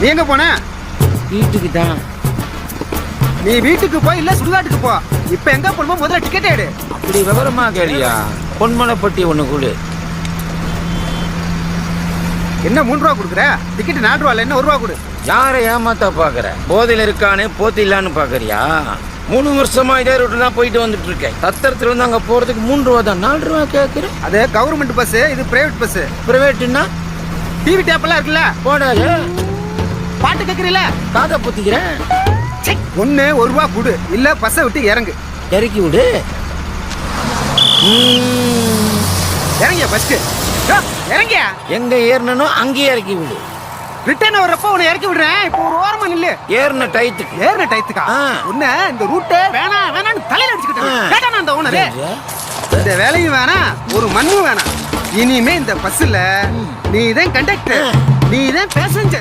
நீ எங்க போன? வீட்டுக்கு தான். நீ வீட்டுக்கு போய் இல்ல சுடுகாட்டுக்கு போ. இப்ப எங்க போணுமோ முதல்ல டிக்கெட் எடு. அப்படி விவரமா கேளியா? பொன்மலைப்பட்டி ஒண்ணு கூடு. என்ன 3 ரூபா கொடுக்குற? டிக்கெட் 4 ரூபா இல்ல, என்ன 1 ரூபா கொடு. யாரை ஏமாத்தா பாக்குற? போதையில இருக்கானே போத்திடலான்னு பாக்குறியா? 3 வருஷமா இதே ரூட்ல தான் போயிட்டு வந்துட்டு இருக்கேன். சத்திரத்துல இருந்து அங்க போறதுக்கு 3 ரூபா தான். 4 ரூபா கேக்குறேன். அது கவர்மெண்ட் பஸ், இது பிரைவேட் பஸ். பிரைவேட்னா டிவி டேப் எல்லாம் இருக்குல்ல, போடாது. பாட்டு கேக்குறீல, காதை பொத்திக்கிறேன். ஒண்ணு 1 ரூபா கொடு, இல்ல பஸ்ஸை விட்டு இறங்கு. இறக்கி விடு. இறங்கியா பஸ்க்கு? இறங்கியா? எங்க ஏறனோ அங்கேயே இறக்கி விடு. ரிட்டர்ன் வர்றப்ப உன்னை இறக்கி விடுறேன். இப்போ ஒரு ஓரமா நில்லு. ஏறின டயத்துக்கு. ஏறின டயத்துக்கா? உன்ன இந்த ரூட்டே வேணாம் வேணான்னு தலையில அடிச்சுக்கிட்டேன். கேட்டானா அந்த ஓனரு? இந்த வேலையும் வேணாம், ஒரு மண்ணும் வேணாம். இனிமே இந்த பஸ்ல நீ தான் கண்டக்டர், நீ தான் பேசஞ்சர்.